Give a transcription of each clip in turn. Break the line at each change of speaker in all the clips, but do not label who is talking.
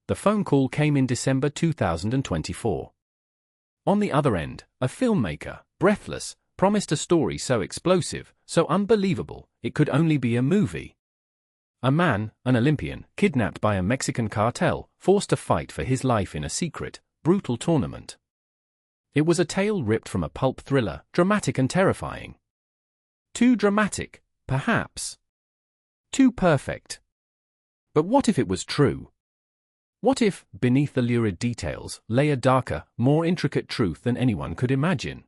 The phone call came in December 2024. On the other end, a filmmaker, breathless, promised a story so explosive, so unbelievable, it could only be a movie. A man, an Olympian, kidnapped by a Mexican cartel, forced to fight for his life in a secret, brutal tournament. It was a tale ripped from a pulp thriller, dramatic and terrifying. Too dramatic, perhaps. Too perfect. But what if it was true? What if, beneath the lurid details, lay a darker, more intricate truth than anyone could imagine?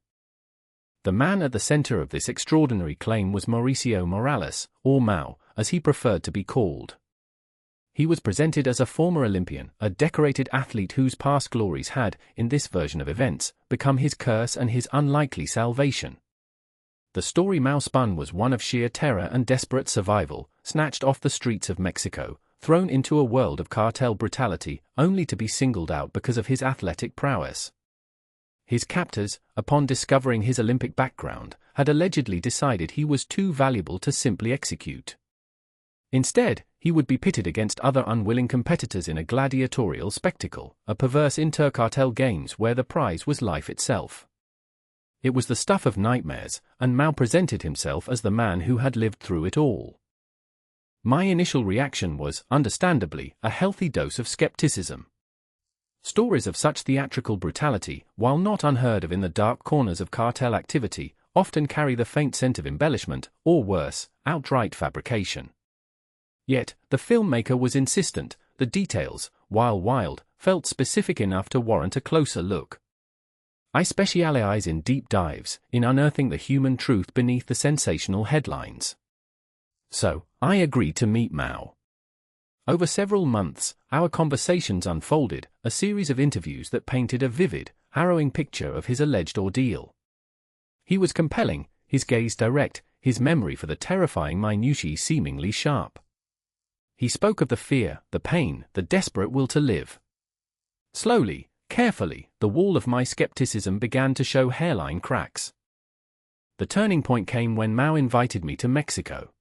The man at the center of this extraordinary claim was Mauricio Morales, or Mao, as he preferred to be called. He was presented as a former Olympian, a decorated athlete whose past glories had, in this version of events, become his curse and his unlikely salvation. The story Mao spun was one of sheer terror and desperate survival, snatched off the streets of Mexico, thrown into a world of cartel brutality, only to be singled out because of his athletic prowess. His captors, upon discovering his Olympic background, had allegedly decided he was too valuable to simply execute. Instead, he would be pitted against other unwilling competitors in a gladiatorial spectacle, a perverse inter-cartel games where the prize was life itself. It was the stuff of nightmares, and Mao presented himself as the man who had lived through it all. My initial reaction was, understandably, a healthy dose of skepticism. Stories of such theatrical brutality, while not unheard of in the dark corners of cartel activity, often carry the faint scent of embellishment, or worse, outright fabrication. Yet, the filmmaker was insistent, the details, while wild, felt specific enough to warrant a closer look. I specialize in deep dives, in unearthing the human truth beneath the sensational headlines. So, I agreed to meet Mao. Over several months, our conversations unfolded, a series of interviews that painted a vivid, harrowing picture of his alleged ordeal. He was compelling, his gaze direct, his memory for the terrifying minutiae seemingly sharp. He spoke of the fear, the pain, the desperate will to live. Slowly, carefully, the wall of my skepticism began to show hairline cracks. The turning point came when Mao invited me to Mexico.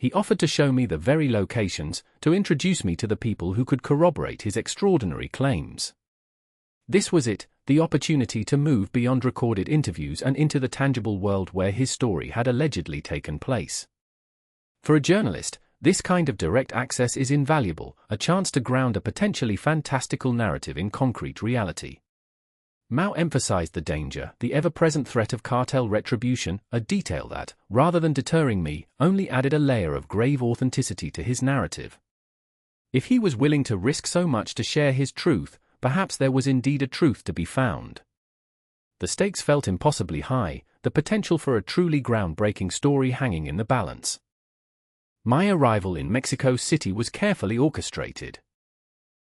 He offered to show me the very locations, to introduce me to the people who could corroborate his extraordinary claims. This was it, the opportunity to move beyond recorded interviews and into the tangible world where his story had allegedly taken place. For a journalist, this kind of direct access is invaluable, a chance to ground a potentially fantastical narrative in concrete reality. Mao emphasized the danger, the ever-present threat of cartel retribution, a detail that, rather than deterring me, only added a layer of grave authenticity to his narrative. If he was willing to risk so much to share his truth, perhaps there was indeed a truth to be found. The stakes felt impossibly high, the potential for a truly groundbreaking story hanging in the balance. My arrival in Mexico City was carefully orchestrated.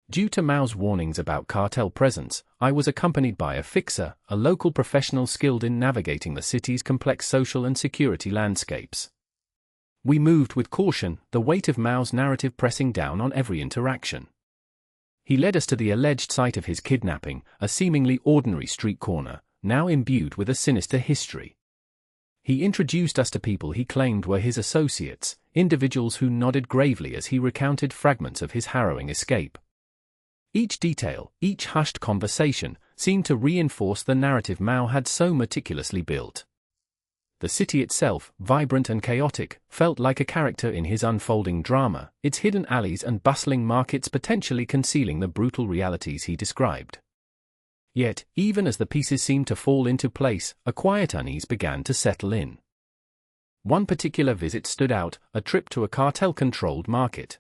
Due to Mao's warnings about cartel presence, I was accompanied by a fixer, a local professional skilled in navigating the city's complex social and security landscapes. We moved with caution, the weight of Mao's narrative pressing down on every interaction. He led us to the alleged site of his kidnapping, a seemingly ordinary street corner, now imbued with a sinister history. He introduced us to people he claimed were his associates, individuals who nodded gravely as he recounted fragments of his harrowing escape. Each detail, each hushed conversation, seemed to reinforce the narrative Mao had so meticulously built. The city itself, vibrant and chaotic, felt like a character in his unfolding drama, its hidden alleys and bustling markets potentially concealing the brutal realities he described. Yet, even as the pieces seemed to fall into place, a quiet unease began to settle in. One particular visit stood out, a trip to a cartel-controlled market.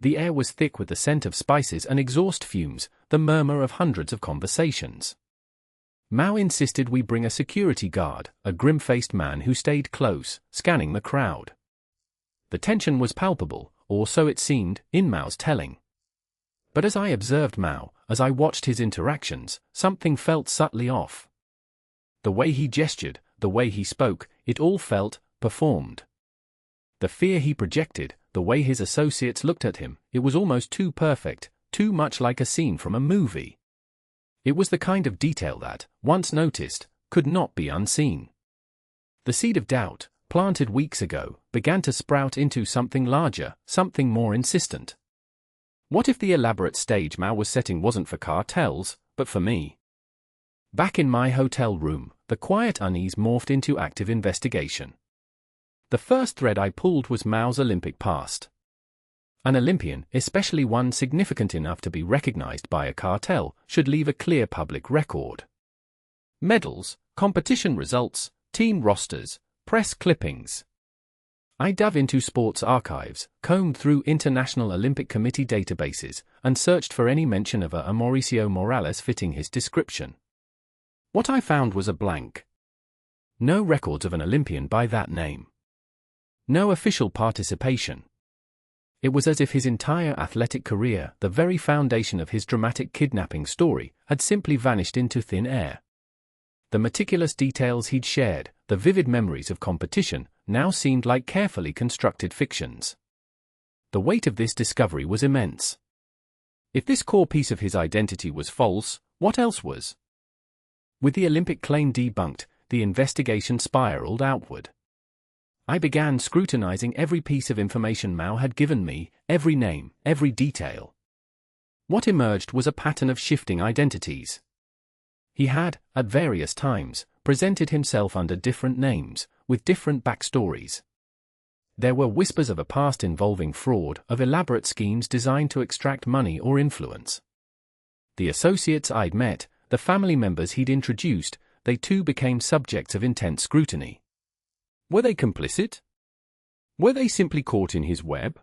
The air was thick with the scent of spices and exhaust fumes, the murmur of hundreds of conversations. Mao insisted we bring a security guard, a grim-faced man who stayed close, scanning the crowd. The tension was palpable, or so it seemed, in Mao's telling. But as I observed Mao, as I watched his interactions, something felt subtly off. The way he gestured, the way he spoke, it all felt performed. The fear he projected, the way his associates looked at him, it was almost too perfect, too much like a scene from a movie. It was the kind of detail that, once noticed, could not be unseen. The seed of doubt, planted weeks ago, began to sprout into something larger, something more insistent. What if the elaborate stage Mao was setting wasn't for cartels, but for me? Back in my hotel room, the quiet unease morphed into active investigation. The first thread I pulled was Mao's Olympic past. An Olympian, especially one significant enough to be recognized by a cartel, should leave a clear public record. Medals, competition results, team rosters, press clippings. I dove into sports archives, combed through International Olympic Committee databases, and searched for any mention of a Mauricio Morales fitting his description. What I found was a blank. No records of an Olympian by that name. No official participation. It was as if his entire athletic career, the very foundation of his dramatic kidnapping story, had simply vanished into thin air. The meticulous details he'd shared, the vivid memories of competition, now seemed like carefully constructed fictions. The weight of this discovery was immense. If this core piece of his identity was false, what else was? With the Olympic claim debunked, the investigation spiraled outward. I began scrutinizing every piece of information Mao had given me, every name, every detail. What emerged was a pattern of shifting identities. He had, at various times, presented himself under different names, with different backstories. There were whispers of a past involving fraud, of elaborate schemes designed to extract money or influence. The associates I'd met, the family members he'd introduced, they too became subjects of intense scrutiny. Were they complicit? Were they simply caught in his web?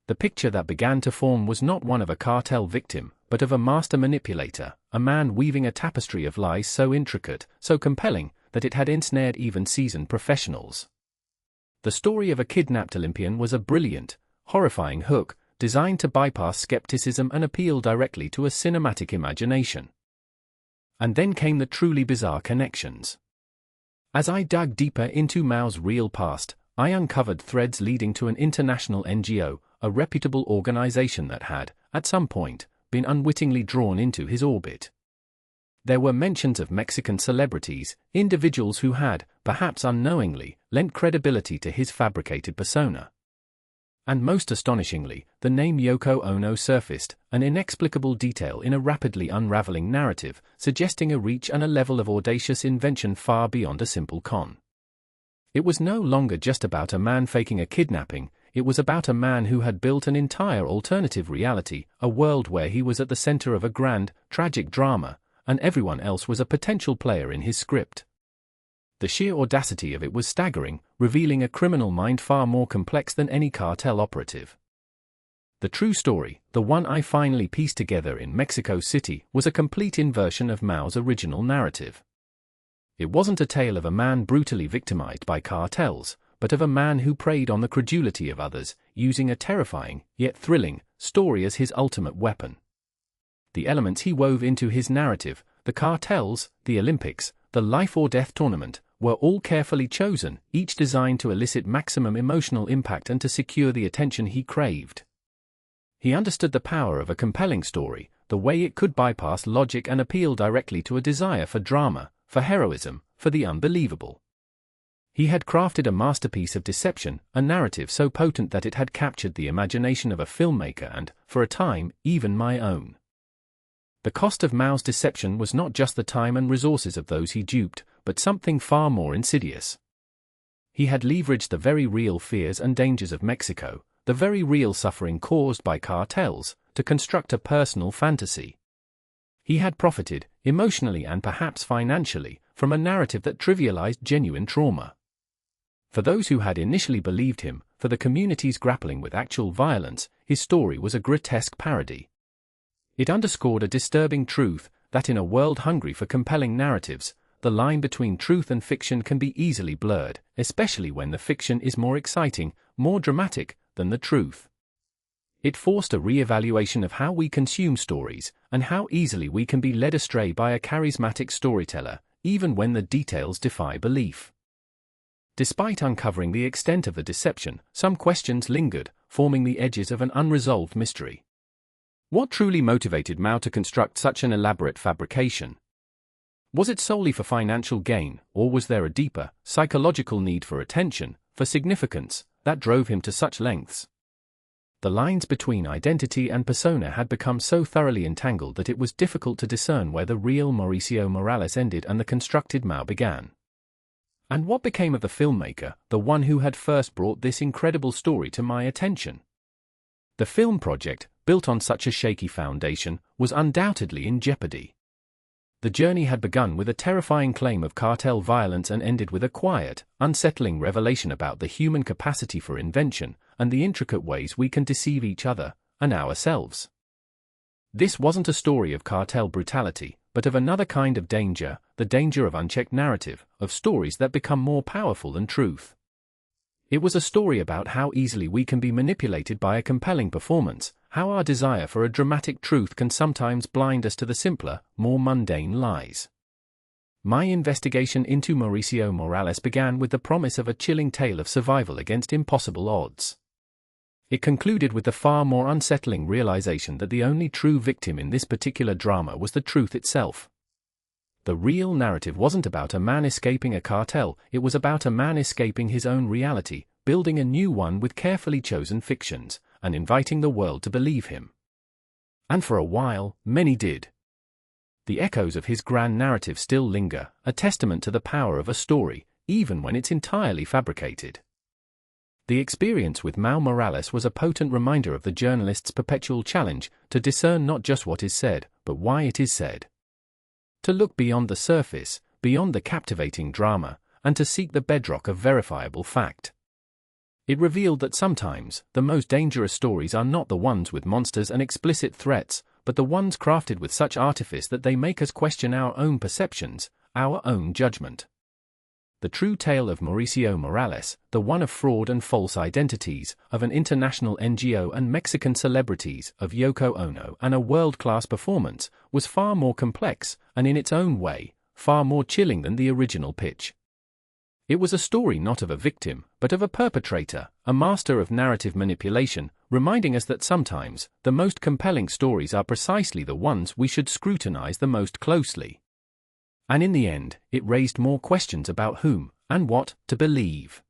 The picture that began to form was not one of a cartel victim, but of a master manipulator, a man weaving a tapestry of lies so intricate, so compelling, that it had ensnared even seasoned professionals. The story of a kidnapped Olympian was a brilliant, horrifying hook, designed to bypass skepticism and appeal directly to a cinematic imagination. And then came the truly bizarre connections. As I dug deeper into Mao's real past, I uncovered threads leading to an international NGO, a reputable organization that had, at some point, been unwittingly drawn into his orbit. There were mentions of Mexican celebrities, individuals who had, perhaps unknowingly, lent credibility to his fabricated persona. And most astonishingly, the name Yoko Ono surfaced, an inexplicable detail in a rapidly unraveling narrative, suggesting a reach and a level of audacious invention far beyond a simple con. It was no longer just about a man faking a kidnapping, it was about a man who had built an entire alternative reality, a world where he was at the center of a grand, tragic drama, and everyone else was a potential player in his script. The sheer audacity of it was staggering, revealing a criminal mind far more complex than any cartel operative. The true story, the one I finally pieced together in Mexico City, was a complete inversion of Mao's original narrative. It wasn't a tale of a man brutally victimized by cartels, but of a man who preyed on the credulity of others, using a terrifying, yet thrilling, story as his ultimate weapon. The elements he wove into his narrative, the cartels, the Olympics, the life-or-death tournament, were all carefully chosen, each designed to elicit maximum emotional impact and to secure the attention he craved. He understood the power of a compelling story, the way it could bypass logic and appeal directly to a desire for drama, for heroism, for the unbelievable. He had crafted a masterpiece of deception, a narrative so potent that it had captured the imagination of a filmmaker and, for a time, even my own. The cost of Mao's deception was not just the time and resources of those he duped, but something far more insidious. He had leveraged the very real fears and dangers of Mexico, the very real suffering caused by cartels, to construct a personal fantasy. He had profited, emotionally and perhaps financially, from a narrative that trivialized genuine trauma. For those who had initially believed him, for the communities grappling with actual violence, his story was a grotesque parody. It underscored a disturbing truth, that in a world hungry for compelling narratives, the line between truth and fiction can be easily blurred, especially when the fiction is more exciting, more dramatic, than the truth. It forced a re-evaluation of how we consume stories, and how easily we can be led astray by a charismatic storyteller, even when the details defy belief. Despite uncovering the extent of the deception, some questions lingered, forming the edges of an unresolved mystery. What truly motivated Mao to construct such an elaborate fabrication? Was it solely for financial gain, or was there a deeper, psychological need for attention, for significance, that drove him to such lengths? The lines between identity and persona had become so thoroughly entangled that it was difficult to discern where the real Mauricio Morales ended and the constructed Mao began. And what became of the filmmaker, the one who had first brought this incredible story to my attention? The film project, built on such a shaky foundation, was undoubtedly in jeopardy. The journey had begun with a terrifying claim of cartel violence and ended with a quiet, unsettling revelation about the human capacity for invention and the intricate ways we can deceive each other and ourselves. This wasn't a story of cartel brutality, but of another kind of danger, the danger of unchecked narrative, of stories that become more powerful than truth. It was a story about how easily we can be manipulated by a compelling performance, how our desire for a dramatic truth can sometimes blind us to the simpler, more mundane lies. My investigation into Mauricio Morales began with the promise of a chilling tale of survival against impossible odds. It concluded with the far more unsettling realization that the only true victim in this particular drama was the truth itself. The real narrative wasn't about a man escaping a cartel, it was about a man escaping his own reality, building a new one with carefully chosen fictions, and inviting the world to believe him. And for a while, many did. The echoes of his grand narrative still linger, a testament to the power of a story, even when it's entirely fabricated. The experience with Mau Morales was a potent reminder of the journalist's perpetual challenge to discern not just what is said, but why it is said. To look beyond the surface, beyond the captivating drama, and to seek the bedrock of verifiable fact. It revealed that sometimes, the most dangerous stories are not the ones with monsters and explicit threats, but the ones crafted with such artifice that they make us question our own perceptions, our own judgment. The true tale of Mauricio Morales, the one of fraud and false identities, of an international NGO and Mexican celebrities, of Yoko Ono and a world-class performance, was far more complex, and in its own way, far more chilling than the original pitch. It was a story not of a victim, but of a perpetrator, a master of narrative manipulation, reminding us that sometimes, the most compelling stories are precisely the ones we should scrutinize the most closely. And in the end, it raised more questions about whom, and what, to believe.